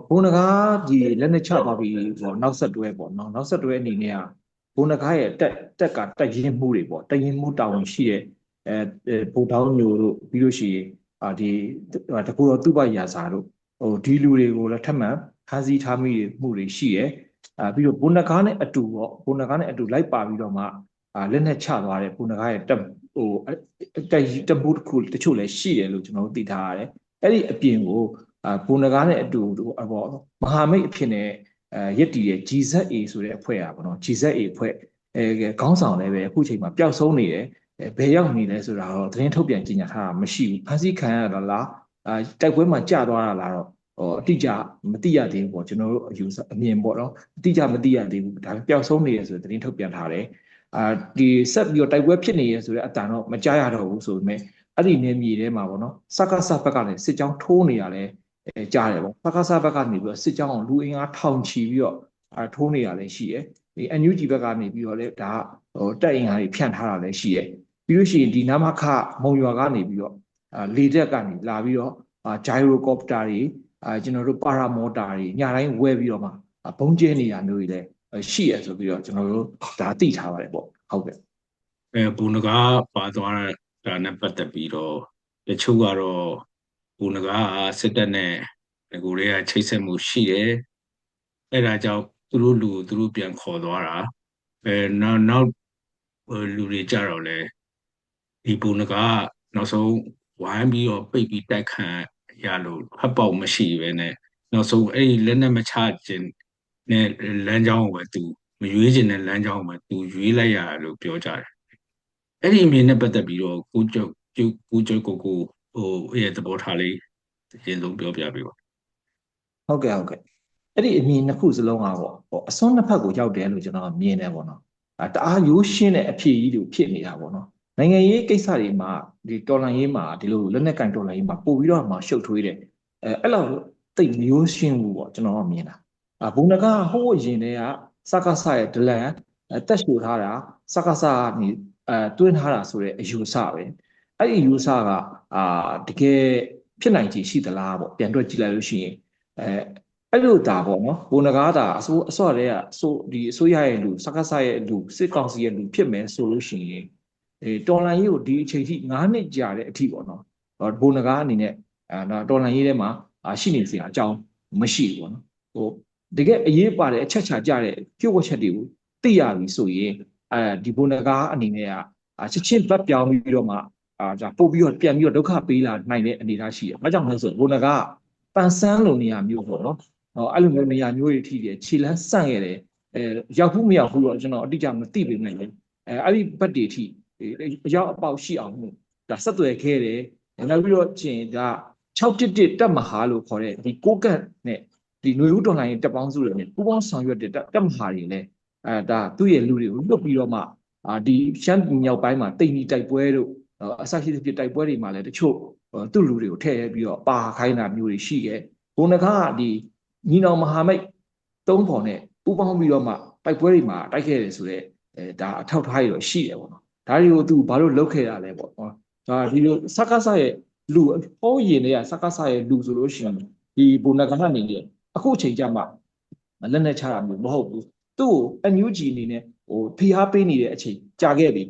ဘုံနဂါဒီလက်နဲ့ချသွားပြီးပေါ့နောက်ဆက်တွဲပေါ့နော်နောက်ဆက်တွဲအနေနဲ့ကဘုံနဂါရဲ့တက်ကတက်ရင်မှုတွေပေါ့တက်ရင်မှုတာဝန်ရှိတဲ့ဘုံတောင်းမျိုးတို့ပြီးလို့ရှိရင်ဒီတကူတော်သူ့ဘရာဇာတို့ဒီလူတွေကိုလည်းထပ်မံဖမ်းဆီးထားမိမှုတွေရှိတယ်ပြီးတော့ဘုံနဂါနဲ့အတူပေါ့ဘုံနဂါနဲ့အတူလိုက်ပါပြီးတော့မှလက်နဲ့ချသွားတဲ့ဘုံနဂါရဲ့တက်တက်မှုတစ်ခုတချို့လည်းရှိတယ်လို့ကျွန်တော်တို့သိထားရတယ်အဲ့ဒီအပြင်ကိုဘုံနဂါနဲ့အတူပေါ့မဟာမိတ်အဖြစ်နဲ့ရက်တည်တဲ့ GZA ဆိုတဲ့အဖွဲ့อ่ะပေါ့နော် GZA အဖွဲ့ခေါင်းဆောင်လည်းပဲအခုချိန်မှာပျောက်ဆုံးနေတယ်ဘယ်ရောက်နေလဲဆိုတာတော့သတင်းထုတ်ပြန်ကြေညာထားတာမရှိဘူးဖမ်းဆီးခံရတာလားတိုက်ပွဲမှာကြာသွားတာလားတော့အတိအကျမသိရသေးဘူးပေါ့ကျွန်တော်တို့အမြင်ပေါ့နော်အတိအကျမသိရသေးဘူးဒါပျောက်ဆုံးနေရဆိုတဲ့သတင်းထုတ်ပြန်ထားတယ်ဒီဆက်ပြီးတော့တိုက်ပွဲဖြစ်နေရဆိုတဲ့အတန်တော့မကြားရတော့ဘူးဆိုပေမဲ့အဲ့ဒီနေမြေထဲမှာပေါ့နော်စကားစဘက်ကလည်းစစ်ကြောင်းထိုးနေရလဲကြားတယ်ပေါ့စကားစဘက်ကနေပြီးတော့စစ်ကြောင်းလူအင်အားထောင်ချီပြီးတော့ထိုးနေရလဲရှိတယ်ဒီ NUG ဘက်ကနေပြီးတော့လေဒါတက်အင်အားတွေဖြန့်ထားတာလည်းရှိတယ်ပြီးလို့ရှိရင်ဒီနမခမုံရွာကနေပြီးတော့လေတက်ကနေလာပြီးတော့ဂျိုင်ရိုကော်ပတာတွေကျွန်တော်တို့ပါရာမော်တာတွေညတိုင်းဝဲပြီးတော့မှဘုံကျဲနေတာမျိုးတွေလည်းရှိရဆိုပြီးတော့ကျွန်တော်တို့ဒါသိထားပါတယ်ပေါ့ဟုတ်ကဲ့ဘုံနဂါပါသွားတာနဲ့ပတ်သက်ပြီးတော့တချို့ကတော့ဘုံနဂါစစ်တပ်နဲ့ငကိုတွေကချိတ်ဆက်မှုရှိတယ်အဲ့ဒါကြောင့်သူတို့လူသူတို့ပြန်ခေါ်သွားတာနောက်လူတွေကြတော့လေဒီဘုံနဂါနောက်ဆုံးဝိုင်းပြီးတော့ပိတ်ပြီးတိုက်ခံရလို့ဖတ်ပေါက်မရှိပဲနဲ့နောက်ဆုံးအဲ့ဒီလက်နဲ့မချခြင်းနဲ့လမ်းကြောင်းကိုပဲသူမရွေးခြင်းနဲ့လမ်းကြောင်းကိုပဲသူရွေးလိုက်ရလို့ပြောကြတယ်အဲ့ဒီအမြင်နဲ့ပတ်သက်ပြီးတော့ကိုကျော်ကိုရဲ့သဘောထားလေးအရင်ဆုံးပြောပြပေးပါဟုတ်ကဲ့အဲ့ဒီအမြင်နှစ်ခုစလုံးကပေါ့အစွန်းနှစ်ဖက်ကိုရောက်တယ်လို့ကျွန်တော်မြင်တယ်ပေါ့နော်တအားရိုးရှင်းတဲ့အဖြစ်ကြီးတွေဖြစ်နေတာပေါ့နော်နိုင်ငံရေးကိစ္စတွေမှာဒီတော်လှန်ရေးမှာဒီလိုလက်နက်ကင်တော်လှန်ရေးမှာပို့ပြီးတော့မှရှုပ်ထွေးတယ်အဲ့လောက်သိရိုးရှင်းဘူးပေါ့ကျွန်တော်မြင်တာဘုံနကဟိုးရင်တွေကစကားဆရဲ့ဒလန်တက်ရှို့ထားတာစကားဆကနေတွင်းထားတာဆိုတဲ့အယူဆပဲအဲ့ဒီအယူဆကတကယ်ဖြစ်နိုင်ခြေရှိသလားပေါ့ပြန်တွက်ကြည့်လိုက်လို့ရှိရင်အဲ့လိုဒါပေါ့နော်ဘုံနဂါတာအစောတည်းကအစိုးရရဲ့လူစကားဆရဲ့လူစစ်ကောင်စီရဲ့လူဖြစ်မယ်ဆိုလို့ရှိရင်တော်လန်ရေးကိုဒီအချိန်ထိ9နှစ်ကြာတဲ့အထိပေါ့နော်ဘုံနဂါအနေနဲ့တော်လန်ရေးထဲမှာရှိနေစရာအကြောင်းမရှိဘူးပေါ့နော်တကယ်အရေးပါတဲ့အချက်ချာကြတဲ့ပြုတ်ဝက်ချက်တွေကိုသိရပြီဆိုရင်ဒီဘုံနဂါအနေနဲ့ချက်ချင်းဗတ်ပြောင်းပြီးတော့မှဒါပို့ပြီးတော့ပြန်ပြီးတော့ဒုက္ခပေးလာနိုင်တဲ့အနေအထားရှိတယ်။ဘာကြောင့်လဲဆိုတော့ဘုံနဂါပန်ဆန်းလိုနေရာမျိုးပေါ့နော်အဲ့လိုမျိုးနေရာမျိုးတွေထိတယ်ခြေလန်းဆန့်ခဲ့တယ်ရောက်ဘူးမရောက်ဘူးတော့ကျွန်တော်အတိအကျမသိပေမဲ့လည်းအဲ့ဒီဘက်တွေထိအရောက်အပေါက်ရှိအောင်ဒါဆက်သွယ်ခဲ့တယ်နောက်ပြီးတော့ကျင်ဒါ611တက်မဟာလို့ခေါ်တဲ့ဒီကိုကန့်နဲ့ဒီຫນွေဦးတော်လှန်ရေးတပ်ပေါင်းစုတွေနဲ့ပူးပေါင်းဆောင်ရွက်တဲ့တပ်မဟာတွေလည်းဒါသူ့ရဲ့လူတွေကိုလွတ်ပြီးတော့မှဒီရှမ်းမြောက်ပိုင်းမှာတိမ်နီတိုက်ပွဲတို့အစရှိသဖြင့်တိုက်ပွဲတွေမှာလည်းတချို့သူ့လူတွေကိုထည့်ပြီးတော့ပါခိုင်းတာမျိုးတွေရှိခဲ့ဘုံနဂါဒီညီနောင်မဟာမိတ်သုံးပေါ်နဲ့ပူးပေါင်းပြီးတော့မှတိုက်ပွဲတွေမှာတိုက်ခဲ့တယ်ဆိုတော့ဒါအထောက်ထားရတော့ရှိတယ်ပေါ့နော်ဒါတွေကိုသူဘာလို့လုပ်ခဲ့တာလဲပေါ့နော်ဒါဒီလိုစကားဆရဲ့လူဟောရင်တွေကစကားဆရဲ့လူဆိုလို့ရှိရင်ဒီဘုံနဂါအနေနဲ့အခုအချိန်ကြမှာလက်နဲ့ချတာမျိုးမဟုတ်ဘူးသူ့ကို NUG အနေနဲ့ဖိအားပေးနေတဲ့အချိန်ကြာခဲ့ပြီ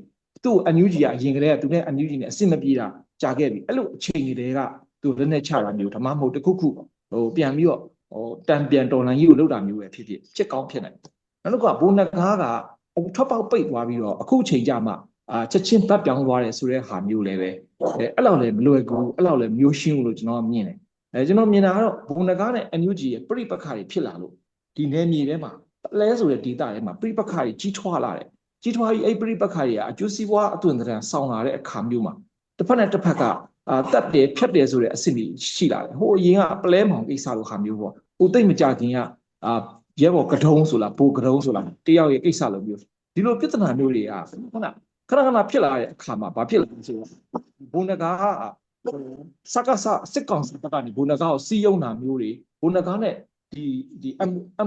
သူ့ NUG ကအရင်ကတည်းကသူနဲ့ NUG နဲ့အဆင်မပြေတာကြာခဲ့ပြီအဲ့လိုအချိန်တွေကသူလက်နဲ့ချတာမျိုးဓမ္မမဟုတ်တခုခုပြန်ပြီးတော့တံပြန်တော်လှန်ရေးကိုလုပ်တာမျိုးပဲဖြစ်ကောင်းဖြစ်နိုင်နောက်တစ်ခုကဘိုးနဂါးကထွက်ပေါက်ပိတ်သွားပြီးတော့အခုချိန်ကြမှာချက်ချင်းဗတ်ပြောင်းသွားတယ်ဆိုတဲ့ဟာမျိုးလည်းပဲအဲ့လောက်လည်းမလွယ်ကူအဲ့လောက်လည်းမျိုးရှင်းဘူးလို့ကျွန်တော်မြင်တယ်ကျွန်တော်မြင်တာကတော့ဘုံနဂါးနဲ့ NUG ရဲ့ပြိပက္ခတွေဖြစ်လာလို့ဒီနယ်မြေထဲမှာလဲဆိုတဲ့ဒေသထဲမှာပြိပက္ခတွေကြီးထွားလာတယ်ကြီးထွားပြီးအဲ့ပြိပက္ခတွေကအကျိုးစီးပွားအသွင်သဏ္ဍာန်ဆောင်လာတဲ့အခါမျိုးမှာတစ်ဖက်နဲ့တစ်ဖက်ကတက်တယ်ဖြတ်တယ်ဆိုတဲ့အဆင့်ကြီးရှိလာတယ်ဟိုအရင်ကပလဲမောင်ကိစ္စလိုဟာမျိုးပေါ့ဟိုတိတ်မကြခင်ကရဲဘော်ကတုံးဆိုလားဘိုးကတုံးဆိုလားတယောက်ရဲ့ကိစ္စလိုမျိုးဒီလိုပြဿနာမျိုးတွေကခဏဖြစ်လာတဲ့အခါမှာဘာဖြစ်လဲဆိုတော့ဘုံနဂါစကားစစ်ကောင်စီဘက်ကနေဘုံနဂါကိုစီးယုံတာမျိုးတွေဘုံနဂါနဲ့ဒီ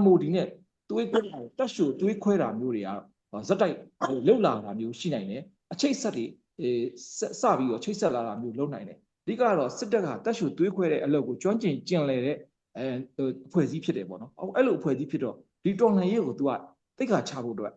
MOD နဲ့တွေးခွဲတာတက်ရှို့တွေးခွဲတာမျိုးတွေကဇက်တိုက်လှုပ်လာတာမျိုးရှိနိုင်တယ်အချိတ်ဆက်တွေစပြီးတော့ချိတ်ဆက်လာတာမျိုးလုပ်နိုင်တယ်အဓိကတော့စစ်တပ်ကတက်ရှို့တွေးခွဲတဲ့အလုပ်ကိုကျွမ်းကျင်ကျင်လည်တဲ့ ဖွဲ့စည်းဖြစ်တယ်ပေါ့နော်အဲ့လိုဖွဲ့စည်းဖြစ်တော့ဒီတော်လှန်ရေးကို तू ကတိတ်ခါချဖို့အတွက်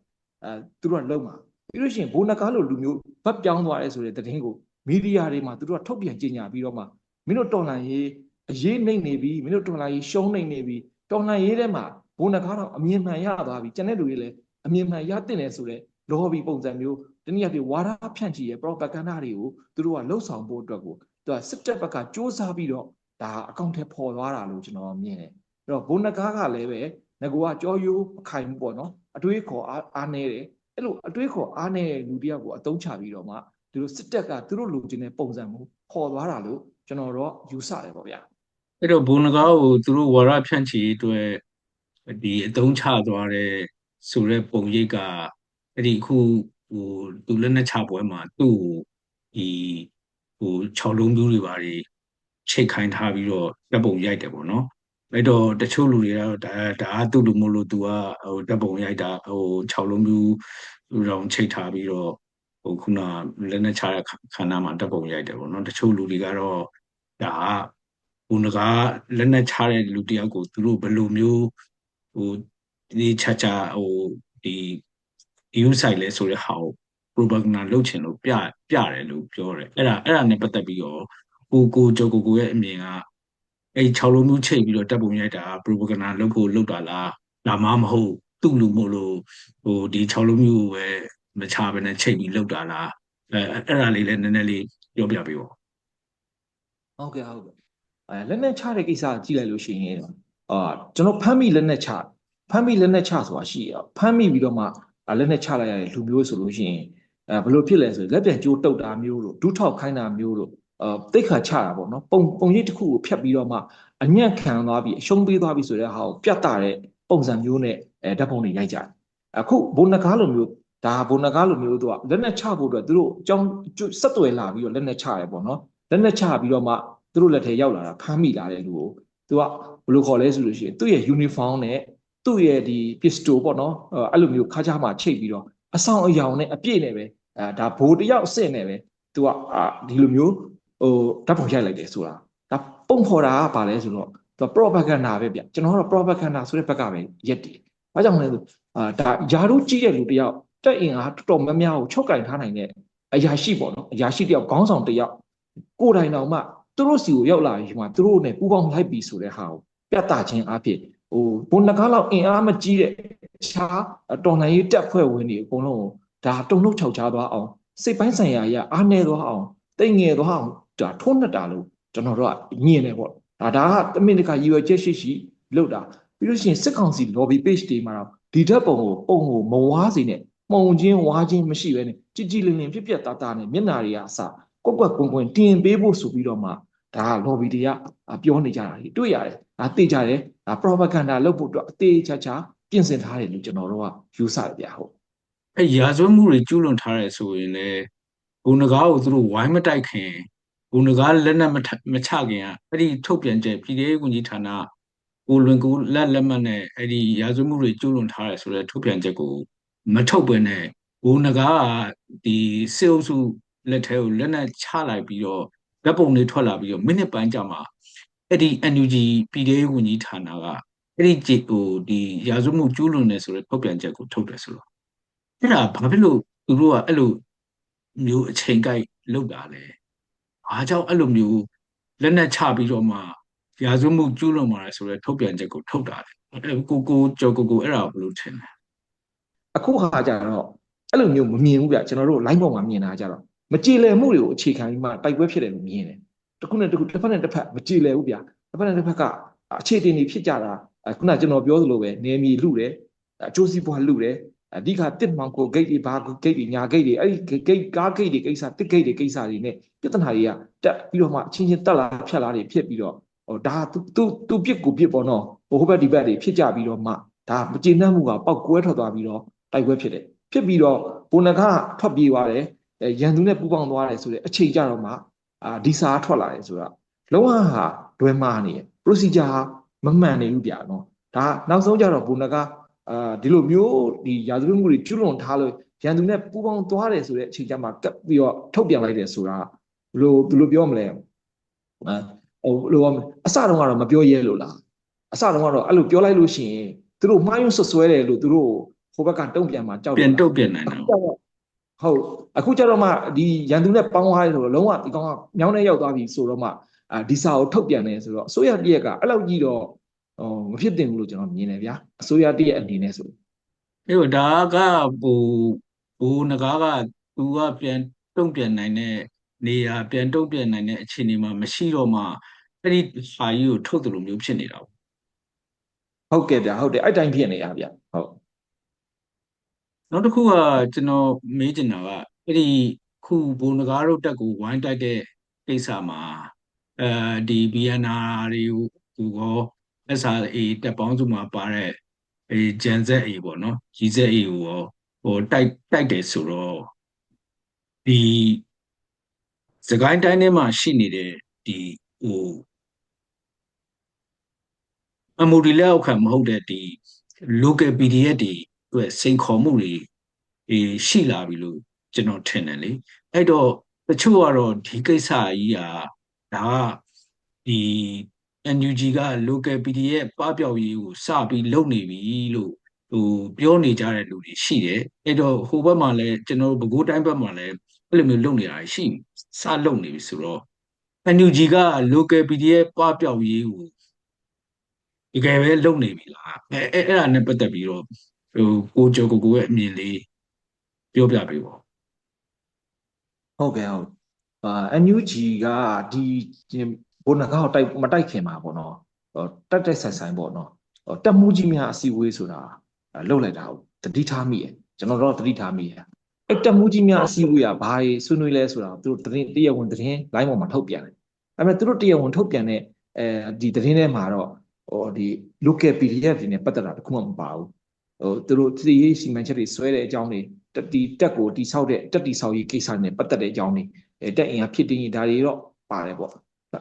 သူတို့ကလုံမှာပြီးလို့ရှိရင်ဘိုးနဂါလိုလူမျိုးဗတ်ပြောင်းသွားတယ်ဆိုတဲ့သတင်းကိုမီဒီယာတွေမှာသူတို့ကထုတ်ပြန်ကြေညာပြီးတော့မှမင်းတို့တော်လှန်ရေးအရေးနှိမ့်နေပြီမင်းတို့တော်လှန်ရေးရှုံးနှိမ့်နေပြီတော်လှန်ရေးထဲမှာဘိုးနဂါတော့အမြင်မှန်ရသွားပြီကျန်တဲ့လူတွေလည်းအမြင်မှန်ရတဲ့တယ်ဆိုတဲ့လော်ဘီပုံစံမျိုးတနည်းအားဖြင့်ဝါဒဖြန့်ချီရဲ့ propaganda တွေကိုသူတို့ကလှုပ်ဆောင်ဖို့အတွက်ကိုသူကစစ်တပ်ဘက်ကစ조사ပြီးတော့ဒါအကောင့်ထဲပေါ်သွားတာလို့ကျွန်တော်မြင်တယ်အဲ့တော့ဘိုးနဂါကလည်းပဲငကူကကြောရိုးမခိုင်ဘူးပေါ့နော်အတွေးခေါ်အားနေတယ်အဲ့လိုအတွေးခေါ်အားနေတဲ့လူတယောက်ကိုအသုံးချပြီးတော့မှသူတို့စစ်တပ်ကသူတို့လူချင်းတဲ့ပုံစံမျိုးခေါ်သွားတာလို့ကျွန်တော်တော့ယူဆတယ်ပေါ့ဗျာအဲ့တော့ဘုံနဂါကိုသူတို့ဝါရဖြန့်ချီအတွက်ဒီအသုံးချသွားတဲ့ဆိုတဲ့ပုံရိပ်ကအဲ့ဒီအခုဟိုသူလက်နဲ့ချပွဲမှာသူ့ဒီ6လုံးပြူးတွေပါတွေချိတ်ခိုင်းထားပြီးတော့တပ်ပုံရိုက်တယ်ပေါ့နော်အဲ့တော့တချို့လူတွေကတော့ဒါကသူ့လူမို့လို့သူကတပ်ပုံရိုက်တာ6လုံးပြူးရောင်ချိတ်ထားပြီးတော့ခုနလက်နဲ့ချတဲ့ခန္ဓာမှာတပ်ပုံရိုက်တယ်ပေါ့နော်တချို့လူတွေကတော့ဒါကဘုံတကားလက်နဲ့ချတဲ့လူတယောက်ကိုသူတို့ဘယ်လိုမျိုးဒီချာချာဒီယူဆိုင်လဲဆိုတဲ့ဟာကို propaganda လုပ်ချင်လို့ပြတယ်လို့ပြောတယ်အဲ့ဒါနဲ့ပတ်သက်ပြီးတော့ကိုကျော်ကိုရဲ့အမြင်ကအဲ့6လုံးမျိုးချိန်ပြီးတော့တပ်ပုံရိုက်တာ propaganda လုပ်ဖို့လုပ်တာလားဒါမှမဟုတ်သူ့လူမို့လို့ဒီ6လုံးမျိုးကိုပဲမချဘဲနဲ့ချိန်ပြီးလုပ်တာလားအဲ့ဒါလေးလည်းနည်းနည်းလေးပြောပြပေးပါဟုတ်ကဲ့လက်နဲ့ချတဲ့ကိစ္စကြည့်လိုက်လို့ရှိရင်ကျွန်တော်ဖမ်းမိလက်နဲ့ချဆိုတာရှိရဖမ်းမိပြီးတော့မှလက်နဲ့ချလိုက်ရတဲ့လူမျိုးဆိုလို့ရှိရင်ဘယ်လိုဖြစ်လဲဆိုလက်ပြန်ကျိုးတုတ်တာမျိုးတို့ဒူးထောက်ခိုင်းတာမျိုးတို့တိတ်ခါချတာပေါ့နော်ပုံရိပ်တစ်ခုကိုဖြတ်ပြီးတော့မှအညံ့ခံသွားပြီးအရှုံးပေးသွားပြီးဆိုတဲ့ဟာကိုပြတ်တာတဲ့ပုံစံမျိုးနဲ့ဓာတ်ပုံတွေရိုက်ကြတယ်အခုဘုံနဂါလိုမျိုးဒါဘုံနဂါလိုမျိုးတို့ကလက်နဲ့ချဖို့အတွက်သူတို့အကြောင်းဆက်သွယ်လာပြီးတော့လက်နဲ့ချရဲပေါ့နော်လက်နဲ့ချပြီးတော့မှသူတို့လက်ထဲရောက်လာတာဖမ်းမိလာတဲ့လူကိုသူကဘယ်လိုခေါ်လဲဆိုလို့ရှိရင်သူ့ရဲ့ uniform နဲ့သူ့ရဲ့ဒီ pistol ပေါ့နော်အဲ့လိုမျိုးခါးချားမှာချိတ်ပြီးတော့အဆောင်အယောင်နဲ့အပြည့်နဲ့ပဲဒါဘိုးတယောက်အစ်စ်နဲ့ပဲသူကဒီလိုမျိုးဓာတ်ပုံရိုက်လိုက်တယ်ဆိုတာဒါပုံဖော်တာကဘာလဲဆိုတော့သူက propaganda ပဲဗျကျွန်တော်ကတော့ propaganda ဆိုတဲ့ဘက်ကပဲရက်တည်ဘာကြောင့်လဲဆိုဒါယာတို့ကြည့်တဲ့လူတယောက်တက်အင်အားတော်တော်များများကိုချုပ်ကင်ထားနိုင်တဲ့အရာရှိပေါ့နော်အရာရှိတယောက်ခေါင်းဆောင်တယောက်ကိုယ်တိုင်တော်မှသူတို့စီကိုရောက်လာပြီးမှသူတို့နဲ့ပူးပေါင်းလိုက်ပြီဆိုတဲ့ဟာကိုပြသခြင်းအဖြစ်ဘုံနဂါလောက်အင်အားမကြီးတဲ့ခြားတော်လှန်ရေးတပ်ဖွဲ့ဝင်တွေအကုန်လုံးဒါတုံ့နှုတ်ခြောက်ချသွားအောင်စိတ်ပိုင်းဆိုင်ရာအအားနေသွားအောင်တိတ်ငယ်သွားအောင်ဒါထိုးနှက်တာလို့ကျွန်တော်တို့ကညင်တယ်ပေါ့ဒါကတမင်တကာရည်ရွယ်ချက်ရှိလုပ်တာပြီးလို့ရှိရင်စစ်ကောင်စီ lobby page တွေမှာတော့ဒီဓာတ်ပုံကိုမဝါးစေနဲ့မှုံချင်းဝါချင်းမရှိပဲနဲ့ကြည်ကြည်လင်လင်ပြပြသားသားနဲ့မျက်နာတွေကအစကွက်ကွင်းတင်ပေးဖို့ဆိုပြီးတော့မှဒါက lobby တွေကပြောနေကြတာတွေ့ရတယ်ဒါသိကြတယ်ဒါ propaganda လုပ်ဖို့အတွက်အသေးချာချာပြင်ဆင်ထားတယ်လို့ကျွန်တော်တို့ကယူဆရပြဟုတ်ရာဇဝတ်မှုတွေကျူးလွန်ထားတယ်ဆိုရင်လည်းဘုံနဂါကိုသူတို့ဝိုင်းမတိုက်ခင်ဘုံနဂါလက်နက်မချခင်ကအဲ့ဒီထုတ်ပြန်ချက်ပြည်ထောင်ဝန်ကြီးဌာနကိုလွင်ကိုလက်မှတ်နဲ့အဲ့ဒီရာဇဝတ်မှုတွေကျူးလွန်ထားတယ်ဆိုတဲ့ထုတ်ပြန်ချက်ကိုမထုတ်ဘဲနဲ့ဘုံနဂါကဒီစစ်အုပ်စုလက်ထဲကိုလက်နက်ချလိုက်ပြီးတော့ဓာတ်ပုံတွေထွက်လာပြီးတော့မိနစ်ပိုင်းကြာမှအဲ့ဒီ NUG ပြည်ထောင်ဝန်ကြီးဌာနကအဲ့ဒီဒီရာဇဝတ်မှုကျူးလွန်တယ်ဆိုတဲ့ထုတ်ပြန်ချက်ကိုထုတ်တယ်ဆိုတော့အဲ့ဒါဘာဖြစ်လို့သူတို့ကအဲ့လိုမျိုးအချိန်ကိုက်လုပ်တာလဲဘာကြောင့်အဲ့လိုမျိုးလက်နက်ချပြီးတော့မှရာဇဝမှုကျူးလွန်ပါတယ်ဆိုတော့ထုတ်ပြန်ချက်ကိုထုတ်တာလေကိုကျော်ကိုအဲ့ဒါဘယ်လိုထင်လဲအခုဟာကြတော့အဲ့လိုမျိုးမမြင်ဘူးဗျကျွန်တော်တို့ line ပေါ်မှာမြင်တာကြတော့မကြည်လည်မှုတွေကိုအခြေခံပြီးမှတိုက်ပွဲဖြစ်တယ်လို့မြင်တယ်တစ်ခုနဲ့တစ်ခုတစ်ဖက်နဲ့တစ်ဖက်မကြည်လည်ဘူးဗျတစ်ဖက်နဲ့တစ်ဖက်ကအခြေတင်တွေဖြစ်ကြတာခုနကျွန်တော်ပြောသလိုပဲနေမီလူတယ်အကျိုးစီးပွားလူတယ်အဓိကတစ်မောင်ကိုဂိတ်တွေဘာဂိတ်တွေညာဂိတ်တွေအဲ့ဒီဂိတ်ကားဂိတ်တွေကိစ္စတစ်ဂိတ်တွေကိစ္စတွေနဲ့ပြဿနာတွေကတက်ပြီးတော့မှအချင်းချင်းတက်လာဖြတ်လာတွေဖြစ်ပြီးတော့ဒါသူပြစ်ကိုပြစ်ပေါ့နော်ဟိုဘက်ဒီဘက်တွေဖြစ်ကြပြီးတော့မှဒါမကျေနပ်မှုကပောက်ကွဲထွက်သွားပြီးတော့တိုက်ပွဲဖြစ်တယ်ဖြစ်ပြီးတော့ဘုံနဂါထွက်ပြေးသွားတယ်ရန်သူနဲ့ပူးပေါင်းသွားတယ်ဆိုတဲ့အချိန်ကြတော့မှဒီစာထွက်လာတယ်ဆိုတော့လုံးဝဟာလွဲမှားနေတယ် procedure မမှန်နေဘူးဗျာနော်ဒါနောက်ဆုံးကြတော့ဘုံနဂါဒီလိုမျိုးဒီရာဇဝတ်မှုတွေကျွလွန်ထားလို့ရန်သူနဲ့ပူးပေါင်းသွားတယ်ဆိုတဲ့အချိန်ကျမှကပ်ပြီးတော့ထုတ်ပြန်လိုက်တယ်ဆိုတာဘယ်လိုပြောမလဲဟိုဘယ်လိုအစတုန်းကတော့မပြောရဲလို့လား အစတုန်းကတော့အဲ့လိုပြောလိုက်လို့ရှိရင်သူတို့မှားယွင်းဆွဆွဲတယ်လို့သူတို့ဟိုဘက်ကတုံ့ပြန်မှာကြောက်တယ် ပြန်တုတ်ပြန်နိုင်တယ် ဟုတ်အခုကျတော့မှဒီရန်သူနဲ့ပေါင်းသွားတယ်ဆိုတော့လုံးဝဒီကောင်ကမြောင်းနဲ့ရောက်သွားပြီဆိုတော့မှဒီစာကိုထုတ်ပြန်တယ်ဆိုတော့အစိုးရတရက်ကအဲ့လောက်ကြီးတော့မဖြစ်တင်ဘူးလို့ကျွန်တော်မြင်တယ်ဗျာအစိုးရတရက်အနေနဲ့ဆို အဲ့တော့ဒါကဟိုငကားကသူကပြန်တုံ့ပြန်နိုင်တဲ့နေရာပြန်တုံ့ပြန်နိုင်တဲ့အခြေအနေမှာမရှိတော့မှအဲ့ဒီဟာကြီးကိုထုတ်တယ်လို့မျိုးဖြစ်နေတာပေါ့ ဟုတ်ကဲ့ဗျာဟုတ်တယ်အဲ့တိုင်းဖြစ်နေတာဗျာဟုတ် နောက်တစ်ခုကကျွန်တော်မေးချင်တာကအဲ့ဒီခုဘိုးနဂါးတို့တက်ကိုဝိုင်းတိုက်တဲ့ကိစ္စမှာဒီ BNR တွေကိုရော SRA တက်ပေါင်းစုမှာပါတဲ့ဂျန်ဇက် A ပေါ့နော်ရီဇက် A ကိုရောဟိုတိုက်တယ်ဆိုတော့ဒီစကိုင်းတိုင်းထဲမှာရှိနေတဲ့ဒီဟို MOD လက်အောက်ခံမဟုတ်တဲ့ဒီ local PDF တွေအတွက်စိန်ခေါ်မှုတွေရှိလာပြီလို့ကျွန်တော်ထင်တယ်လေအဲ့တော့တချို့ကတော့ဒီကိစ္စကြီးကဒါကဒီ NUG က local PDF ပပျောက်ရေးကိုစပြီးလုပ်နေပြီလို့ပြောနေကြတဲ့လူတွေရှိတယ်အဲ့တော့ဟိုဘက်မှာလည်းကျွန်တော်တို့ပဲခူးတိုင်းဘက်မှာလည်းအဲ့လိုမျိုးလုပ်နေတာရှိစလုပ်နေပြီဆိုတော့ NUG က local PDF ပပျောက်ရေးကိုတကယ်ပဲလုပ်နေပြီလားအဲ့ဒါနဲ့ပတ်သက်ပြီးတော့ကိုကျော်ကိုရဲ့အမြင်လေးပြောပြပေးပါဟုတ်ကဲ့ဟုတ်NUG ကဒီဘုံနဂါကိုတိုက်မတိုက်ခင်မှာပေါ့နော်တိုက်ဆိုင်ပေါ့နော်တက်မှုကြီးများအစည်းအဝေးဆိုတာလှုပ်လိုက်တာဟုတ်တတိထားမိရကျွန်တော်တော့တတိထားမိရအဲ့တက်မှုကြီးများအစည်းအဝေးကဘာတွေဆွေးနွေးလဲဆိုတာသူတို့တရားဝင်သတင်း line ပေါ်မှာထုတ်ပြန်တယ်ဒါပေမဲ့သူတို့တရားဝင်ထုတ်ပြန်တဲ့ဒီသတင်းထဲမှာတော့ဒီ local PDF တွေနဲ့ပတ်သက်တာတခုမှမပါဘူးသူတို့တည်ရေးစီမံချက်တွေဆွဲတဲ့အကြောင်းတွေတက်ကိုတိဆောက်တဲ့တက်တိဆောက်ရေးကိစ္စနဲ့ပတ်သက်တဲ့အကြောင်းတွေတက်အင်အားဖြစ်တင်းဒါတွေတော့ပါတယ်ပေါ့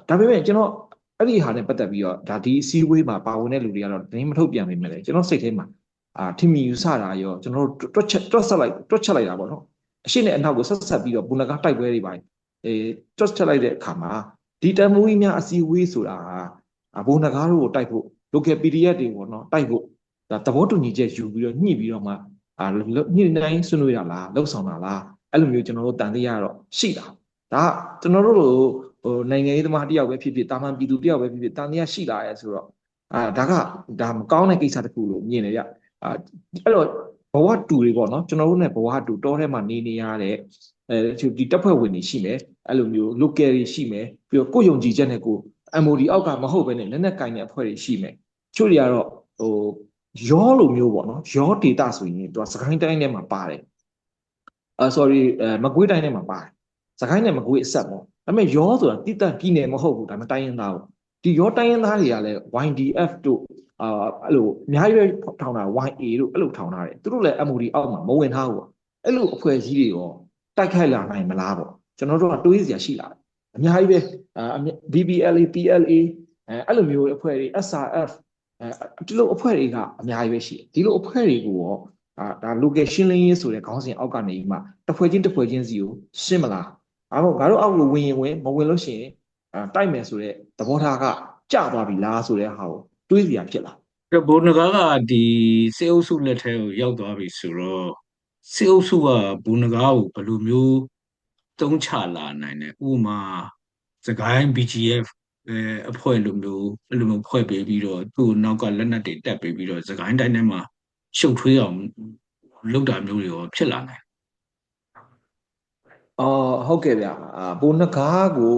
ဒါပေမဲ့ကျွန်တော်အဲ့ဒီဟာနဲ့ပတ်သက်ပြီးတော့ဒါဒီအစည်းအဝေးမှာပါဝင်တဲ့လူတွေကတော့တင်းမထုတ်ပြန်ပေးမယ်လေကျွန်တော်စိတ်ထဲမှာထင်မြင်ယူဆတာရောကျွန်တော်တို့တွက်ချက်လိုက်တာပေါ့နော်အရှိနဲ့အနောက်ကိုဆက်ပြီးတော့ဘုံနဂါတိုက်ပွဲတွေပါတွက်ချက်လိုက်တဲ့အခါမှာဒီတမိုးကြီးများအစည်းအဝေးဆိုတာဟာဘုံနဂါတို့ကိုတိုက်ဖို့ local PDF တွေပေါ့နော်တိုက်ဖို့ဒါသဘောတူညီချက်ယူပြီးတော့ညှိပြီးတော့မှညှိနှိုင်းဆွေးနွေးတာလားလှုပ်ဆောင်တာလားအဲ့လိုမျိုးကျွန်တော်တို့တန်တရားတော့ရှိတာဒါကျွန်တော်တို့နိုင်ငံရေးသမားတယောက်ပဲဖြစ်ဖြစ်တာမန်ပြည်သူတယောက်ပဲဖြစ်ဖြစ်တန်တရားရှိလာရဲဆိုတော့ဒါမကောင်းတဲ့ကိစ္စတစ်ခုလို့မြင်တယ်ဗျအဲ့တော့ဘဝတူတွေပေါ့နော်ကျွန်တော်တို့ ਨੇ ဘဝတူတောထဲမှာနေရတဲ့ဒီတပ်ဖွဲ့ဝင်တွေရှိမယ်အဲ့လိုမျိုး local တွေရှိမယ်ပြီးတော့ကိုယုံကြည်ချက်နဲ့ကို MOD အောက်ကမဟုတ်ဘဲနဲ့လက်နက်ကင်တဲ့အဖွဲ့တွေရှိမယ်ချို့တွေကတော့ရောလိုမျိုးပေါ့နော်ရောဒေတာဆိုရင်သူကစကိုင်းတိုင်းထဲမှာပါတယ်sorry မကွေးတိုင်းထဲမှာပါတယ်စကိုင်းနဲ့မကွေးအဆက်ပေါ့ဒါပေမဲ့ရောဆိုတာတိတက်ပြည်နယ်မဟုတ်ဘူးဒါပေမဲ့တိုင်းရင်းသားပေါ့ဒီရောတိုင်းရင်းသားတွေကလည်း YDF တို့အဲ့လိုအများကြီးပဲထောင်တာ YA တို့အဲ့လိုထောင်ထားတယ်သူတို့လည်း MOD အောက်မှာမဝင်ထားဘူးပေါ့အဲ့လိုအဖွဲ့အစည်းတွေရောတိုက်ခိုက်လာနိုင်မလားပေါ့ကျွန်တော်တို့ကတွေးစရာရှိလာတယ်အများကြီးပဲBBLA PLA အဲ့လိုမျိုးအဖွဲ့တွေ SRF ဒီလိုအဖွဲ့တွေကအများကြီးပဲရှိတယ်ဒီလိုအဖွဲ့တွေကိုရောဒါ local ရှင်းလင်းရေးဆိုတဲ့ခေါင်းစဉ်အောက်ကနေမှတစ်ဖွဲ့ချင်းစီကိုရှင်းမလားငါတို့အောက်ကိုဝင်ရင်ဝင်မဝင်လို့ရှိရင်တိုက်မယ်ဆိုတဲ့သဘောထားကကျသွားပြီလားဆိုတဲ့ဟာကိုတွေးစရာဖြစ်လာအဲ့ဘိုးနဂါကဒီစေအုပ်စုလက်ထဲကိုရောက်သွားပြီဆိုတော့စေအုပ်စုကဘိုးနဂါကိုဘယ်လိုမျိုးတုံးချလာနိုင်တယ်ဥပမာစကိုင်း BGF အဖွဲ့လိုမျိုးအဲ့လိုမျိုးဖွဲ့ပေးပြီးတော့သူ့နောက်ကလက်နက်တွေတက်ပေးပြီးတော့စကိုင်းတိုင်းထဲမှာရှုပ်ထွေးအောင်လုပ်တာမျိုးတွေရောဖြစ်လာနိုင်ဟုတ်ကဲ့ဗျဘိုးနဂါကို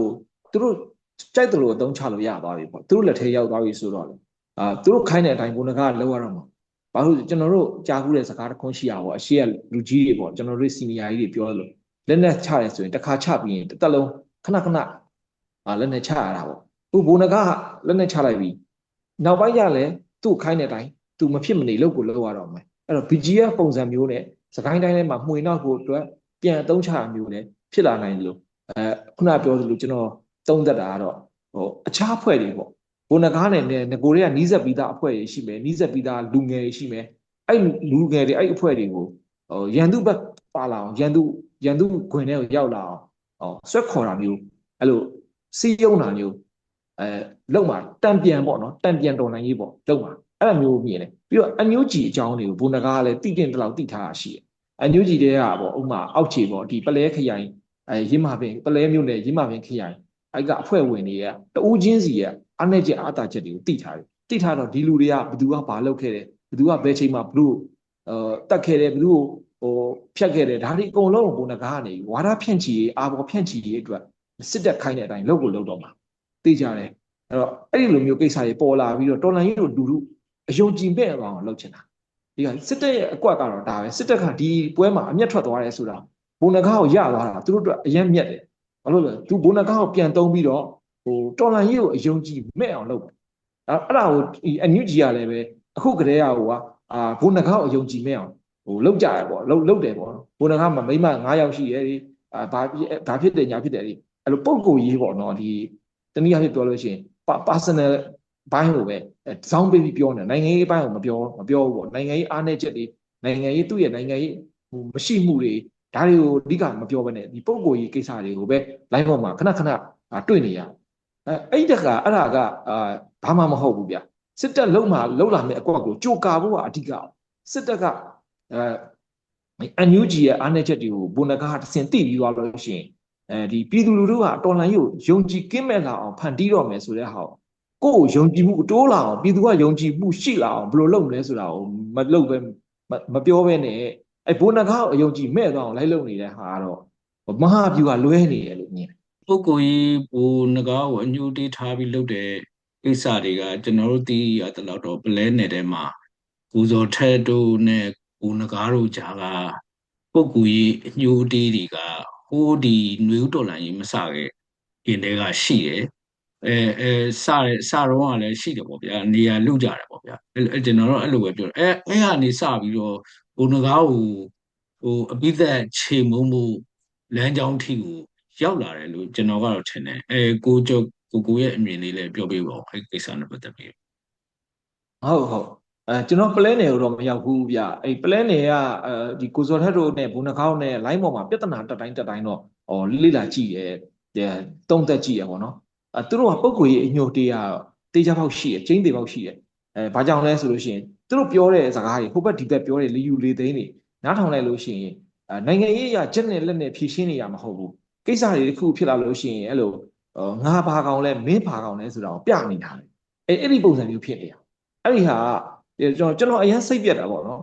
သူတို့ကြိုက်တယ်လို့အသုံးချလို့ရသွားပြီပေါ့သူတို့လက်ထဲရောက်သွားပြီဆိုတော့လေသူတို့ခိုင်းတဲ့အတိုင်းဘိုးနဂါလောက်ရတော့မှာဘာလို့ကျွန်တော်တို့ကြားခုတဲ့စကားတစ်ခွန်းရှိရပါဘောအရှိကလူကြီးတွေပေါ့ကျွန်တော်တို့စီနီယာကြီးတွေပြောလို့လက်နဲ့ချရဲဆိုရင်တစ်ခါချပြီးရင်တစ်သက်လုံးခဏလက်နဲ့ချရတာပေါ့သူဘိုးနဂါလက်နဲ့ချလိုက်ပြီနောက်ပိုင်းကျလဲသူ့ခိုင်းတဲ့အတိုင်းသူမဖြစ်မနေလုပ်ကိုလုပ်ရတော့မယ်အဲ့တော့ BGF ပုံစံမျိုးနဲ့စကိုင်းတိုင်းထဲမှာမှွေနောက်ကိုအတွက်ပြန်အသုံးချရမျိုးနဲ့ဖြစ်လာနိုင်လို့ခုနပြောသလိုကျွန်တော်သုံးသက်တာကတော့အခြားအဖွဲ့တွေပေါ့ဘုံနဂါနဲ့ငကိုတွေကနီးစပ်ပြီးသားအဖွဲ့တွေရှိမယ်နီးစပ်ပြီးသားလူငယ်တွေရှိမယ်အဲ့လူငယ်တွေအဲ့အဖွဲ့တွေကိုရန်သူဘက်ပါလာအောင်ရန်သူခွင်ထဲကိုရောက်လာအောင်ဆွဲခေါ်တာမျိုးအဲ့လိုစီးယုံတာမျိုး လုံမှာတံပြန်ပေါ့နော်တံပြန်တော်နိုင်ရေးပေါ့လုံမှာအဲ့လိုမျိုးမြင်တယ်ပြီးတော့အန်ယူဂျီအကြောင်းတွေကိုဘုံနဂါကလည်းတိတင်တလောက်တိထားတာရှိတယ်အန်ယူဂျီတွေကပေါ့ဥမာအောက်ခြေပေါ့ဒီပလဲခရိုင်ရင်းမာပင်ပလဲမြို့နယ်ရင်းမာပင်ခရိုင်အဲ့ကအဖွဲ့ဝင်တွေကတဦးချင်းစီရဲ့အားနည်းချက်အားသာချက်တွေကိုတိထားတယ်တိထားတော့ဒီလူတွေကဘယ်သူကဘာလုပ်ခဲ့တယ်ဘယ်သူကဘယ်ချိန်မှာဘလို့တတ်ခဲ့တယ်ဘယ်သူကိုဖြတ်ခဲ့တယ်ဒါတွေအကုန်လုံးဘုံနဂါကနေဝါဒဖြန့်ချီရေးအာဘော်ဖြန့်ချီရေးအတွက်စစ်တပ်ခိုင်းတဲ့အတိုင်းလုပ်ကိုလုပ်တော့မှာသိကြတယ်အဲ့တော့အဲ့ဒီလိုမျိုးကိစ္စတွေပေါ်လာပြီးတော့တော်လန်ကြီးတို့လူလူအယုံကြည်မဲ့အောင်လုပ်ချင်တာဒီကစစ်တပ်ရဲ့အကွက်ကတော့ဒါပဲစစ်တပ်ကဒီပွဲမှာအမျက်ထွက်သွားတယ်ဆိုတာဘုံနဂါကိုရသွားတာသူတို့အတွက်အယက်မြက်တယ်ဘာလို့လဲသူဘုံနဂါကိုပြန်သုံးပြီးတော့တော်လန်ကြီးကိုအယုံကြည်မဲ့အောင်လုပ်တယ်အဲ့ဒါကိုအန်ယူဂျီကလည်းပဲအခုကတည်းကဘုံနဂါကိုအယုံကြည်မဲ့အောင်လောက်ကြရပေါ့လောက်တယ်ပေါ့ဘုံနဂါမှာမိမ9ယောက်ရှိတယ်ဘာဖြစ်တယ်ညာဖြစ်တယ်အဲ့လိုပုံကိုရေးပေါ့နော်ဒီတနည်းအားဖြင့်ပြောလို့ရှိရင် personal ဘိုင်းကိုပဲဇောင်းပေးပြီးပြောနေနိုင်ငံရေးဘိုင်းကိုမပြောဘူးပေါ့နိုင်ငံရေးအားနည်းချက်တွေနိုင်ငံရေးသူ့ရဲ့နိုင်ငံရေးမရှိမှုတွေဒါတွေကိုအဓိကမပြောဘဲနဲ့ဒီပုံကိုရေးကိစ္စတွေကိုပဲ line ပေါ်မှာခဏခဏတွေ့နေရအဲ့တက်ကအဲ့ဒါကဘာမှမဟုတ်ဘူးဗျစစ်တပ်လုံလာမယ့်အကွက်ကိုကြိုကာဖို့ကအဓိကစစ်တပ်ကအန်ယူဂျီရဲ့အားနည်းချက်တွေကိုဘုံနဂါတစ်ဆင့်သိပြီးသွားလို့ရှိရင်ဒီပြည်သူလူထုကတော်လှန်ရေးကိုယုံကြည်ကင်းမဲ့လာအောင်ဖန်တီးတော့မယ်ဆိုတဲ့ဟာကိုယ့်ကိုယုံကြည်မှုတိုးလာအောင်ပြည်သူကယုံကြည်မှုရှိလာအောင်ဘယ်လိုလုပ်မလဲဆိုတာကိုမလုပ်ပဲမပြောဘဲနဲ့ဘုံနဂါကိုအယုံကြည်မဲ့သွားအောင်လိုက်လုပ်နေတဲ့ဟာကတော့မဟာဗျူဟာလွဲနေတယ်လို့မြင်တယ်ပုဂ္ဂိုလ်ကြီးဘိုးနဂါကိုအညှို့တေးထားပြီးလုပ်တဲ့ကိစ္စတွေကကျွန်တော်တို့သိရတဲ့လောက်တော့ပလဲနယ်ထဲမှာကိုဇော်ထက်တို့နဲ့ကိုနဂါတို့ဂျာကပုဂ္ဂိုလ်ကြီးအညှို့တေးတွေကဟိုးဒီနွေဦးတော်လှန်ရေးမစခဲ့ခင်တည်းကရှိတယ်စတော့ကလည်းရှိတယ်ပေါ့ဗျာနေရာလူကြတယ်ပေါ့ဗျာကျွန်တော်တို့အဲ့လိုပဲပြောတယ်အဲ့ကနေစပြီးတော့ဘုံနဂါကိုအပိသက်ခြေမုံမှုလမ်းကြောင်းထိကိုရောက်လာတယ်လို့ကျွန်တော်ကတော့ထင်တယ်ကိုရဲ့အမြင်လေးလည်းပြောပြပါဦးအဲ့ကိစ္စနဲ့ပတ်သက်ပြီးဟုတ်ကျွန်တော်ပလဲနယ်ကိုတော့မရောက်ဘူးဗျပလဲနယ်ကဒီကိုစောထက်တို့နဲ့ဘုံနှကောင်းနဲ့ line ပေါ်မှာပြဿနာတက်တိုင်းတော့လိလာကြည့်တယ်တုံးသက်ကြည့်ရပေါ့နော်သူတို့ကပုံကိုကြီးအညိုတေးတေးကြပေါက်ရှိတယ်ကျင်းသေးပေါက်ရှိတယ်ဘာကြောင့်လဲဆိုလို့ရှိရင်သူတို့ပြောတဲ့စကားတွေဟိုဘက်ဒီဘက်ပြောတဲ့လေယူလေသိန်းတွေနားထောင်လိုက်လို့ရှိရင်နိုင်ငံရေးအရာချက်နဲ့လက်နဲ့ဖြည့်ရှင်းနေရမှာမဟုတ်ဘူးကိစ္စတွေတစ်ခုဖြစ်လာလို့ရှိရင်အဲ့လိုငါဘာကောင်လဲမင်းဘာကောင်လဲဆိုတာကိုပြနေတာလေအဲ့ဒီပုံစံမျိုးဖြစ်နေတာအဲ့ဒီဟာကျွန်တော်အရင်စိတ်ပြတ်တာပေါ့နော်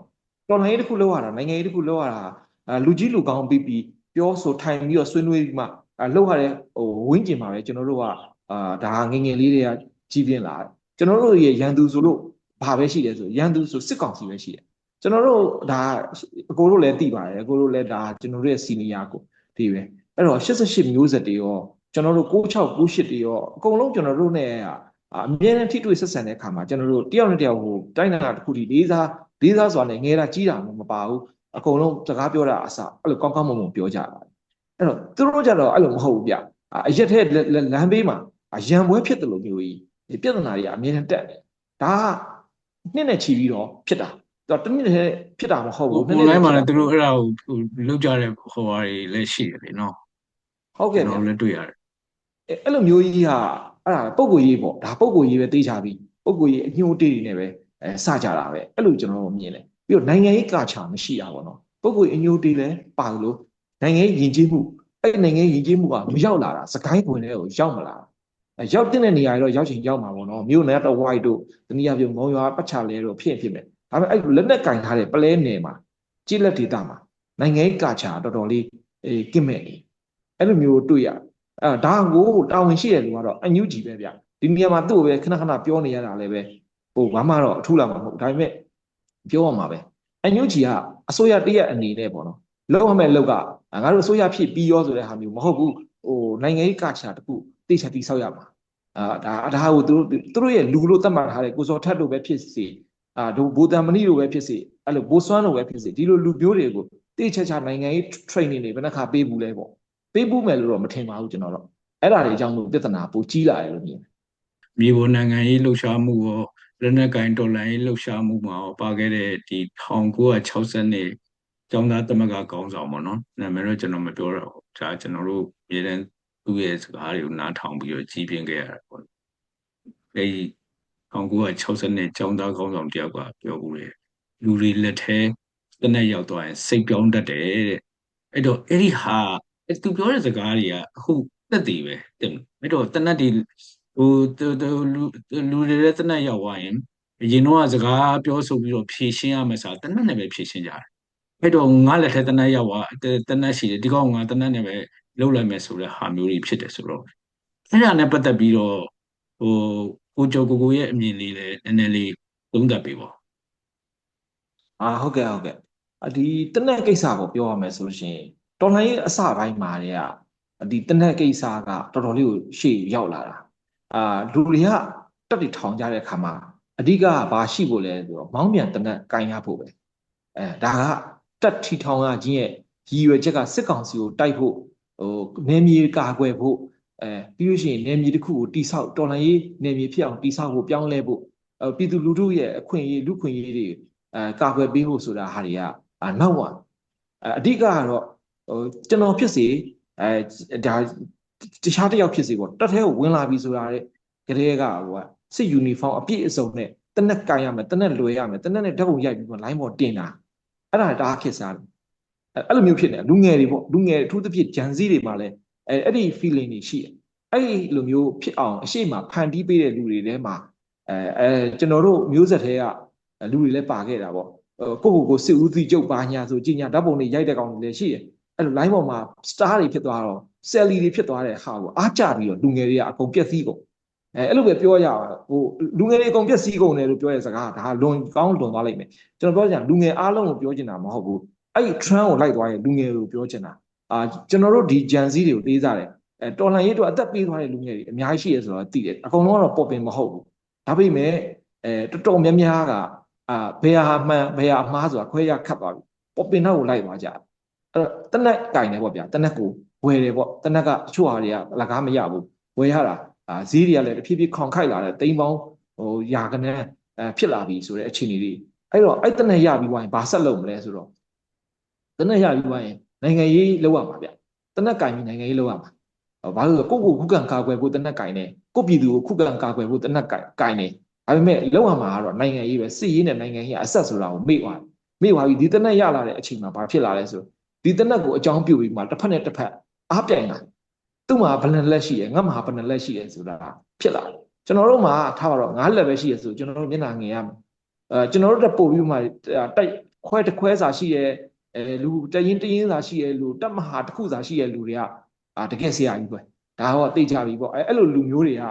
တော်လိုင်းရေးတစ်ခုလောက်ရတာနိုင်ငံရေးတစ်ခုလောက်ရတာလူကြီးလူကောင်းပြီးပြောဆိုထိုင်ပြီးတော့ဆွေးနွေးပြီးမှလောက်ရတဲ့ဝင်းကျင်မှာပဲကျွန်တော်တို့ကဒါငငယ်လေးတွေကကြီးပြင်းလာကျွန်တော်တို့ရဲ့ရန်သူဆိုလို့ဘာပဲရှိတယ်ဆိုရန်သူဆိုစစ်ကောင်စီပဲရှိတယ်ကျွန်တော်တို့ဒါအကိုတို့လည်းသိပါတယ်အကိုတို့လည်းဒါကျွန်တော်တို့ရဲ့စီနီယာကိုဒီပဲအဲ့တော့88မျိုးဆက်တွေရောကျွန်တော်တို့96 98တွေရောအကုန်လုံးကျွန်တော်တို့ ਨੇ အမြဲတမ်းထိတွေ့ဆက်ဆံတဲ့အခါမှာကျွန်တော်တို့တယောက်နဲ့တယောက်တိုင်းတာတစ်ခုတည်းလေးစားစွာနဲ့ငဲတာကြီးတာမပါဘူးအကုန်လုံးစကားပြောတာအစအဲ့လိုကောင်းကောင်းမွန်မွန်ပြောကြတာအဲ့တော့သူတို့ကြတော့အဲ့လိုမဟုတ်ဘူးဗျအရက်ထဲလမ်းဘေးမှာရံပွဲဖြစ်တယ်လို့မျိုးကြီးပြဿနာတွေကအမြဲတမ်းတက်တယ်ဒါကနှစ်နဲ့ချီပြီးတော့ဖြစ်တာတနည်းနဲ့ဖြစ်တာမဟုတ်ဘူးနှစ်နဲ့မှာလည်းသူတို့အဲ့ဒါကိုလောက်ကြတဲ့ဟိုဟာတွေလည်းရှိတယ်လေနော်ဟုတ်ကဲ့ဗျာလည်းတွေ့ရတယ်အဲ့လိုမျိုးကြီးကအဲ့ဒါပုံကိုရေးပေါ့ဒါပုံကိုရေးပဲသိချပြီးပုံကိုရေးအညှိုးတေးတွေနဲ့ပဲစကြတာပဲအဲ့လိုကျွန်တော်တို့မြင်တယ်ပြီးတော့နိုင်ငံရေးကာချာမရှိတာပေါ့နော်ပုံကိုအညှိုးတေးလဲပါလို့နိုင်ငံရေးယဉ်ကျေးမှုအဲ့နိုင်ငံရေးယဉ်ကျေးမှုကမရောက်လာတာစကိုင်းခွင်တွေကိုရောက်မလာရောက်တဲ့နေရာတွေတော့ရောက်ချင်ရောက်မှာပေါ့နော်မြို့နယ်တော့ဝိုက်တို့တနည်းအားဖြင့်မုံရွာပတ်ချလဲတို့ဖြစ်ဖြစ်မယ်ဒါပေမဲ့အဲ့လက်နဲ့ကင်ထားတဲ့ပလဲနယ်မှာကြီးလက်ဒေတာမှာနိုင်ငံရေးကာချာတော်တော်လေးကင့်မဲ့နေအဲ့လိုမျိုးတွေ့ရဒါကိုတာဝန်ရှိတဲ့လူကတော့အန်ယူဂျီပဲဗျဒီနေရာမှာသူ့ကိုပဲခဏခဏပြောနေရတာလည်းပဲဟိုဘာမှတော့အထူးလာမှာမဟုတ်ဒါပေမဲ့ပြောရမှာပဲအန်ယူဂျီကအစိုးရတရက်အနေနဲ့ပေါ့နော်လောက်ရမယ့်လောက်ကငါတို့အစိုးရဖြစ်ပြီးရောဆိုတဲ့ဟာမျိုးမဟုတ်ဘူးဟိုနိုင်ငံရေးကာချာတခုတိကျတိဆောက်ရမှာဒါကိုသူတို့ရဲ့လူလို့သတ်မှတ်ထားတဲ့ကိုစောထက်တို့ပဲဖြစ်စေဒိုဘိုတန်မဏိတို့ပဲဖြစ်စေအဲ့လိုဘိုးစွမ်းတို့ပဲဖြစ်စေဒီလိုလူမျိုးတွေကိုတိကျနိုင်ငံရေး training တွေဘယ်နှခါပေးဘူးလဲပေါ့ပေးဖို့မယ်လို့တော့မထင်ပါဘူးကျွန်တော်တော့အဲ့ဒါတွေအကြောင်းလို့ပြဿနာပိုကြီးလာတယ်လို့မြင်တယ်မြေပေါ်နိုင်ငံရေးလှုပ်ရှားမှုရောလက်နက်ကိုင်တော်လှန်ရေးလှုပ်ရှားမှုမှာရောပါခဲ့တဲ့ဒီ1960နှစ်ကျောင်းသားသမဂ္ဂခေါင်းဆောင်ပေါ့နော်နာမည်တော့ကျွန်တော်မပြောတော့ဘူးဒါကျွန်တော်တို့ပြည်တဲ့သူ့ရဲ့စကားတွေကိုနားထောင်ပြီးတော့ကြီးပြင်းခဲ့ရတာပေါ့ 1960နဲ့ကျောင်းသားခေါင်းဆောင်တယောက်ကပြောဘူးလေလူတွေလက်ထဲတနက်ရောက်သွားရင်စိတ်ပြောင်းတတ်တယ်တဲ့အဲ့တော့အဲ့ဒီဟာသူပြောတဲ့စကားတွေကအခုသက်သေပဲတင်မလားအဲ့တော့တနက်ဒီဟိုလူတွေလည်းတနက်ရောက်သွားရင်အရင်တော့စကားပြောဆိုပြီးတော့ဖြည့်ရှင်းရမယ်ဆိုတာတနက်နဲ့ပဲဖြည့်ရှင်းကြတယ်အဲ့တော့ငါလက်ထဲတနက်ရောက်သွားတနက်ရှိတယ်ဒီကောင်ငါတနက်နဲ့ပဲလုပ်လိုက်မယ်ဆိုတဲ့ဟာမျိုးတွေဖြစ်တယ်ဆိုတော့အဲ့ဒါနဲ့ပတ်သက်ပြီးတော့ဟိုကိုကျော်ကိုရဲ့အမြင်လေးလည်းနည်းနည်းလေးသုံးသပ်ပေးပါဟုတ်ကဲ့ဟုတ်ကဲ့ဒီတနက်ကိစ္စကိုပြောရမယ်ဆိုလို့ရှိရင်တော်လှန်ရေးအစပိုင်းမှာတည်းကဒီတနက်ကိစ္စကတော်တော်လေးကိုရှေ့ရောက်လာတာလူတွေကတက်တီထောင်ကြတဲ့အခါမှာအဓိကဘာရှိဖို့လဲဆိုတော့မောင်းပြန်တနက်ကင်ရဖို့ပဲဒါကတက်ထီထောင်ရခြင်းရဲ့ရည်ရွယ်ချက်ကစစ်ကောင်စီကိုတိုက်ဖို့နယ်မြေကာကွယ်ဖို့ပြီးလို့ရှိရင်နယ်မြေတစ်ခုကိုတိဆောက်တော်လှန်ရေးနယ်မြေဖြစ်အောင်တိဆောက်ဖို့ပြောင်းလဲဖို့ပြည်သူလူထုရဲ့အခွင့်အရေးလူခွင့်ရေးတွေကာကွယ်ပေးဖို့ဆိုတာဟာတွေကနောက်ပါအဓိကကတော့ကျွန်တော်ဖြစ်စေဒါတခြားတစ်ယောက်ဖြစ်စေပေါ့တက်ထဲကိုဝင်လာပြီဆိုတာတဲ့ကလေးကစစ်ယူနီဖောင်းအပြည့်အစုံနဲ့တနက်ကင်ရမယ်တနက်လွယ်ရမယ်တနက်နဲ့ဓာတ်ပုံရိုက်ပြီးမှလိုင်းပေါ်တင်တာအဲ့ဒါဒါခက်စားတယ်အဲ့လိုမျိုးဖြစ်နေလူငယ်တွေပေါ့လူငယ်အထူးသဖြင့်ဂျန်စီတွေမှာလည်းအဲ့ဒီ feeling တွေရှိတယ်အဲ့ဒီလိုမျိုးဖြစ်အောင်အရှိမဖန်တီးပေးတဲ့လူတွေထဲမှာကျွန်တော်တို့မျိုးဆက်တွေကလူတွေလည်းပါခဲ့တာပေါ့ကိုစစ်ဦးစီးချုပ်ပါညာဆိုကြီးညာဓာတ်ပုံတွေရိုက်တဲ့ကောင်တွေလည်းရှိတယ်အဲ့လို line ပေါ်မှာ star တွေဖြစ်သွားတော့ selly တွေဖြစ်သွားတဲ့ဟာကိုအားကြပြီးတော့လူငယ်တွေကအကုန်ပြက်စီးကုန်အဲ့လိုပဲပြောရလူငယ်တွေအကုန်ပြက်စီးကုန်တယ်လို့ပြောတဲ့စကားဒါလွန်ကောင်းလွန်သွားလိမ့်မယ်ကျွန်တော်ပြောကြလူငယ်အားလုံးကိုပြောချင်တာမဟုတ်ဘူးအဲ့ဒီ trend ကိုလိုက်သွားရင်လူငယ်ကိုပြောချင်တာကျွန်တော်တို့ဒီ Gen Z တွေကိုသေးစားတယ်တော်လှန်ရေးတို့အသက်ပေးသွားတဲ့လူငယ်တွေအများကြီးရှိရဆိုတော့သိတယ်အကုန်လုံးကတော့ပေါ်ပင်မဟုတ်ဘူးဒါပေမဲ့တော်တော်များများကဘယ်ဟာမှန်ဘယ်ဟာမှားဆိုတာခွဲရခတ်သွားပြီပေါ်ပင်တော့ကိုလိုက်သွားကြအဲ့တော့တနက်ကင်တယ်ပေါ့ဗျာတနက်ကိုဝယ်တယ်ပေါ့တနက်ကတချို့ဟာတွေကအလကားမရဘူးဝယ်ရတာဈေးတွေကလည်းတဖြည်းဖြည်းခေါင်ခိုက်လာတယ်တိမ်ပေါင်းရာကနေဖြစ်လာပြီဆိုတဲ့အခြေအနေတွေအဲ့တော့အဲ့တနက်ရပြီးသွားရင်ဘာဆက်လုပ်မလဲဆိုတော့တနက်ရပြီးသွားရင်နိုင်ငံရေးလုပ်ရမှာဗျတနက်ကင်ပြီးနိုင်ငံရေးလုပ်ရမှာဘာလို့လဲကိုခုခံကာကွယ်ဖို့တနက်ကင်တယ်ကိုပြည်သူကိုခုခံကာကွယ်ဖို့တနက်ကင်တယ်ဒါပေမဲ့လောက်ရမှာကတော့နိုင်ငံရေးပဲစစ်ရေးနဲ့နိုင်ငံရေးအဆက်ဆိုတာကိုမေ့သွားပြီဒီတနက်ရလာတဲ့အချိန်မှာဘာဖြစ်လာလဲဆိုဒီတနက်ကိုအကြောင်းပြုပြီးမှတစ်ဖက်နဲ့တစ်ဖက်အားပြိုင်တာသူ့မှာဘယ်နှလက်ရှိရငါမှာဘယ်နှလက်ရှိရဆိုတာဖြစ်လာတယ်ကျွန်တော်တို့မှာထားပါတော့9လက်ပဲရှိရဆိုကျွန်တော်တို့မျက်နှာငယ်ရမယ်ကျွန်တော်တို့တက်ပို့ပြီးမှတိုက်ခွဲတစ်ခွဲစာရှိရလူတရင်စာရှိရလူတက်မဟာတစ်ခုစာရှိရလူတွေကတကယ်ဆရာကြီးပဲဒါတော့သိကြပြီပေါ့အဲ့လိုလူမျိုးတွေက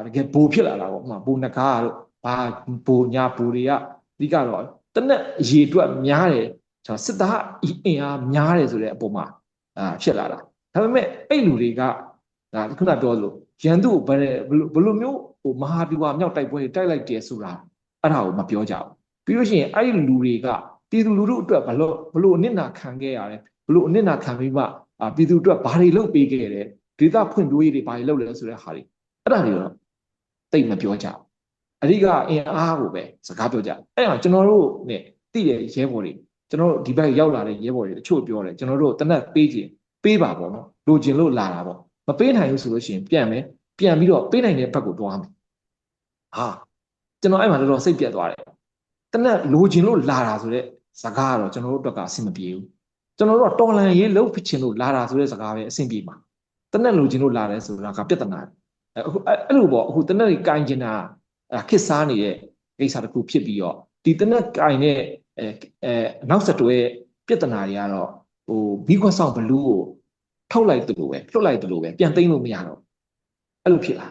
တကယ်ဘိုးဖြစ်လာတာပေါ့ဥမာဘိုးနဂါတို့ဘာဘိုးညာဘိုးတွေကအဓိကတော့တနက်ရေတွက်များတယ်စစ်သားအင်အားများတယ်ဆိုတဲ့အပေါ်မှာဖြစ်လာတာဒါပေမဲ့အဲ့လူတွေကခုနပြောလို့ရန်သူကိုဘယ်လိုမျိုးမဟာဗျူဟာမြောက်တိုက်ပွဲတွေတိုက်လိုက်တယ်ဆိုတာအဲ့ဒါကိုမပြောကြဘူးပြီးလို့ရှိရင်အဲ့ဒီလူတွေကပြည်သူလူထုအတွက်ဘလို့အနစ်နာခံခဲ့ရတယ်ဘလို့အနစ်နာခံပြီးမှပြည်သူအတွက်ဘာတွေလုပ်ပေးခဲ့တယ်ဒေသဖွံ့ဖြိုးရေးတွေဘာတွေလုပ်လဲဆိုတဲ့ဟာတွေအဲ့ဒါတွေတော့တိတ်မပြောကြဘူးအဓိကအင်အားကိုပဲစကားပြောကြအဲ့ဒါကျွန်တော်တို့ ਨੇ သိတဲ့ရဲဘော်တွေကျွန်တော်တို့ဒီဘက်ရောက်လာတဲ့ရဲဘော်တွေတချို့ပြောတယ်ကျွန်တော်တို့တနက်ပေးပါပေါ့နော်လိုချင်လို့လာတာပေါ့မပေးနိုင်ဘူးဆိုလို့ရှိရင်ပြန်ပြီးတော့ပေးနိုင်တဲ့ဘက်ကိုသွားမယ်ကျွန်တော်အဲ့မှာတော်တော်စိတ်ပြတ်သွားတယ်တနက်လိုချင်လို့လာတာဆိုတဲ့စကားကတော့ကျွန်တော်တို့အတွက်ကအဆင်မပြေဘူးကျွန်တော်တို့ကတော်လန်ရေးလှုပ်ဖြစ်ချင်လို့လာတာဆိုတဲ့စကားပဲအဆင်ပြေမှာတနက်လိုချင်လို့လာတယ်ဆိုတာကပြဿနာအခုအဲ့လိုပေါ့အခုတနက်ကြီးကင်ကျင်တာခစ်စားနေတဲ့ကိစ္စတစ်ခုဖြစ်ပြီးတော့ဒီတနက်ကင်တဲ့နောက်ဆက်တွဲပြဿနာတွေကတော့ဘီခွက်ဆောင်ဘလူးကိုထုတ်လိုက်သလိုပဲလွတ်လိုက်သလိုပဲပြန်သိမ်းလို့မရတော့အဲ့လိုဖြစ်လာ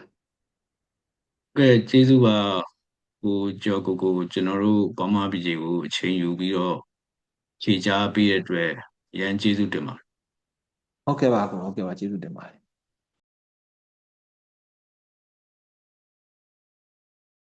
ကဲကျေးဇူးပါကိုကျော်ကိုကျွန်တော်တို့ဗမာပြည်ကိုအချိန်ယူပြီးတော့ခြေချပေးတဲ့အတွက်ရန်ကျေးဇူးတင်ပါတယ်ဟုတ်ကဲ့ပါကျေးဇူးတင်ပါတယ်